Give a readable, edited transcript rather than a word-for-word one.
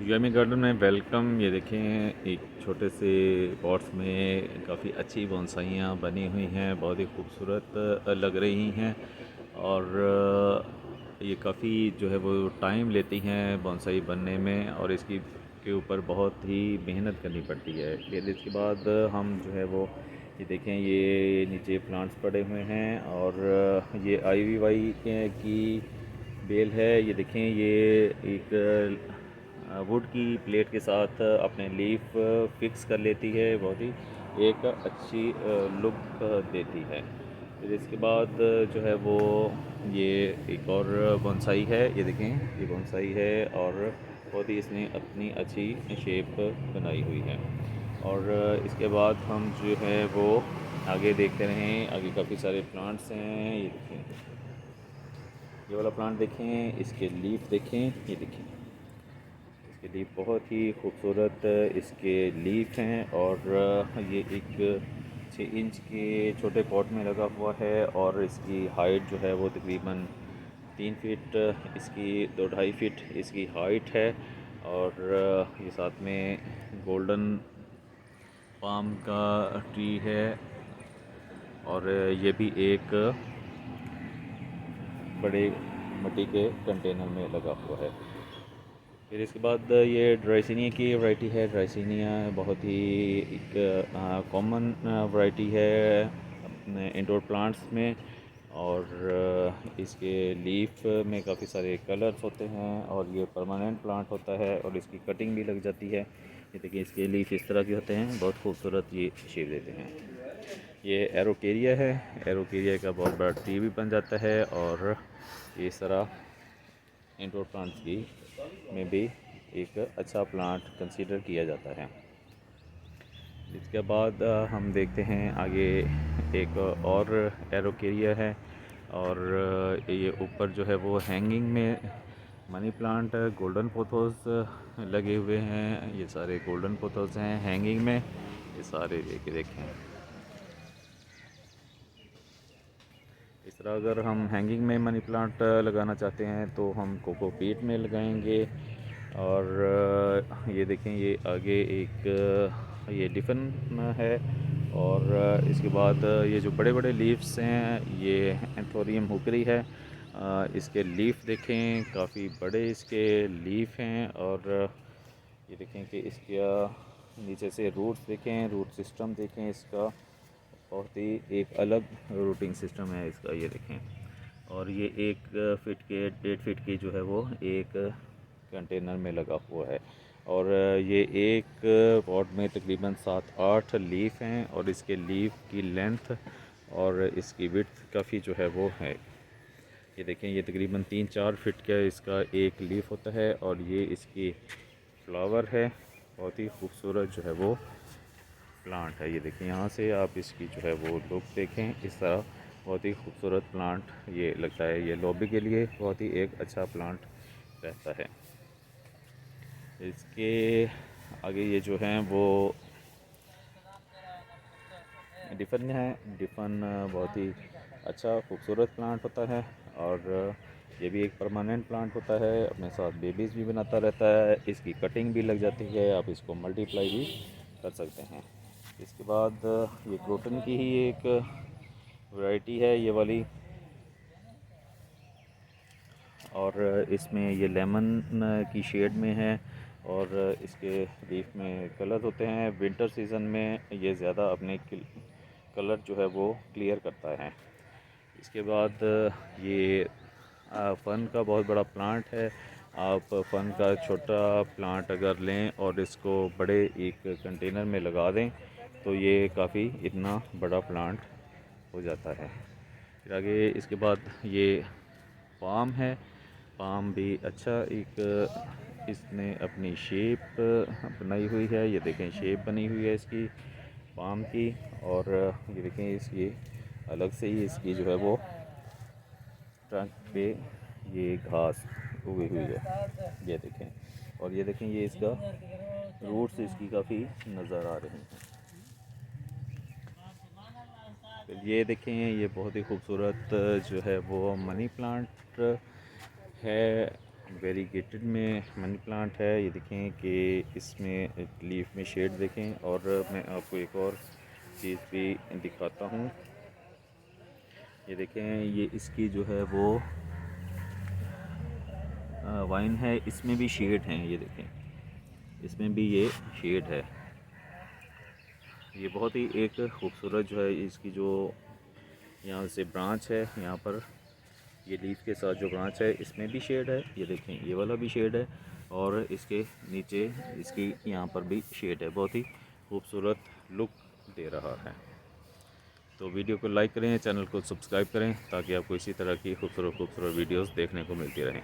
यूएमई garden में welcome. ये देखें, एक छोटे से पॉट्स में काफ़ी अच्छी बोनसाइयाँ बनी हुई हैं, बहुत ही खूबसूरत लग रही हैं। और ये काफ़ी जो है वो टाइम लेती हैं बोनसाई बनने में, और इसकी के ऊपर बहुत ही मेहनत करनी पड़ती है। फिर इसके बाद हम जो है वो ये देखें, ये नीचे प्लांट्स पड़े हुए हैं, और ये IVY की बेल है। ये देखें, ये एक वुड की प्लेट के साथ अपने लीफ फिक्स कर लेती है, बहुत ही एक अच्छी लुक देती है। फिर इसके बाद जो है वो ये एक और बोनसाई है। ये देखें, ये बोनसाई है, और बहुत ही इसने अपनी अच्छी शेप बनाई हुई है। और इसके बाद हम जो है वो आगे देखते रहें। आगे काफ़ी सारे प्लांट्स हैं। ये देखें, ये वाला प्लांट देखें, इसके लीफ देखें, ये देखें, इसके लीफ बहुत ही खूबसूरत इसके लीफ हैं। और ये एक 6 इंच के छोटे पॉट में लगा हुआ है, और इसकी हाइट जो है वो तकरीबन 3 फीट, इसकी 2-2.5 फीट इसकी हाइट है। और ये साथ में गोल्डन पाम का ट्री है, और ये भी एक बड़े मिट्टी के कंटेनर में लगा हुआ है। फिर इसके बाद ये ड्राइसिनिया की वैरायटी है। ड्राइसिनिया बहुत ही एक कॉमन वैरायटी है अपने इंडोर प्लांट्स में। और इसके लीफ में काफ़ी सारे कलर्स होते हैं, और ये परमानेंट प्लांट होता है, और इसकी कटिंग भी लग जाती है। ये देखिए, इसके लीफ इस तरह के होते हैं, बहुत खूबसूरत ये शेप देते हैं। ये एरोकेरिया है। एरोकेरिया का बहुत बड़ा ट्री भी बन जाता है, और इस तरह इंडोर प्लांट्स की में भी एक अच्छा प्लांट कंसीडर किया जाता है। इसके बाद हम देखते हैं आगे एक और एरोकेरिया है, और ये ऊपर जो है वो हैंगिंग में मनी प्लांट गोल्डन पोथोस लगे हुए हैं। ये सारे गोल्डन पोथोस हैं हैंगिंग में, ये सारे देखें। इस तरह अगर हम हैंगिंग में मनी प्लांट लगाना चाहते हैं तो हम कोकोपीट में लगाएंगे। और ये देखें, ये आगे एक ये डिफन है। और इसके बाद ये जो बड़े बड़े लीव्स हैं, ये एंथोरियम हुकरी है। इसके लीफ देखें, काफ़ी बड़े इसके लीफ हैं। और ये देखें कि इसका नीचे से रूट्स देखें, रूट सिस्टम देखें इसका, बहुत ही एक अलग रूटिंग सिस्टम है इसका। ये देखें, और ये 1 फीट के 1.5 फीट की जो है वो एक कंटेनर में लगा हुआ है। और ये एक पॉट में तकरीबन 7-8 लीफ हैं, और इसके लीफ की लेंथ और इसकी विड्थ काफ़ी जो है वो है। ये देखें, ये तकरीबन 3-4 फीट का इसका एक लीफ होता है, और ये इसकी फ्लावर है। बहुत ही खूबसूरत जो है वो प्लांट है। ये देखें, यहाँ से आप इसकी जो है वो लुक देखें, इस तरह बहुत ही खूबसूरत प्लांट ये लगता है। ये लॉबी के लिए बहुत ही एक अच्छा प्लांट रहता है। इसके आगे ये जो हैं वो डिफ़न है। डिफ़न बहुत ही अच्छा खूबसूरत प्लांट होता है, और ये भी एक परमानेंट प्लांट होता है, अपने साथ बेबीज़ भी बनाता रहता है। इसकी कटिंग भी लग जाती है, आप इसको मल्टीप्लाई भी कर सकते हैं। इसके बाद ये क्रोटन की ही एक वैरायटी है, ये वाली। और इसमें ये लेमन की शेड में है, और इसके लीफ में कलर होते हैं। विंटर सीज़न में ये ज़्यादा अपने कलर जो है वो क्लियर करता है। इसके बाद ये फ़न का बहुत बड़ा प्लांट है। आप फ़न का छोटा प्लांट अगर लें और इसको बड़े एक कंटेनर में लगा दें तो ये काफ़ी इतना बड़ा प्लांट हो जाता है। फिर आगे इसके बाद ये पाम है। पाम भी अच्छा एक इसने अपनी शेप बनाई हुई है। ये देखें, शेप बनी हुई है इसकी पाम की। और ये देखें, इसकी अलग से ही इसकी जो है वो ट्रंक पे ये घास उगी हुई है, ये देखें। और ये देखें, ये इसका रूट्स इसकी काफ़ी नज़र आ रहे हैं। फिर ये देखें, ये बहुत ही खूबसूरत जो है वो मनी प्लांट है। वेरीगेटेड में मनी प्लांट है। ये देखें कि इसमें लीफ में शेड देखें। और मैं आपको एक और चीज़ भी दिखाता हूँ। ये देखें, ये इसकी जो है वो वाइन है, इसमें भी शेड हैं। ये देखें, इसमें भी ये शेड है। ये बहुत ही एक खूबसूरत जो है इसकी जो यहाँ से ब्रांच है, यहाँ पर ये लीफ के साथ जो ब्रांच है इसमें भी शेड है। ये देखें, ये वाला भी शेड है और इसके नीचे इसकी यहाँ पर भी शेड है। बहुत ही खूबसूरत लुक दे रहा है। तो वीडियो को लाइक करें, चैनल को सब्सक्राइब करें ताकि आपको इसी तरह की खूबसूरत वीडियोस देखने को मिलती रहें।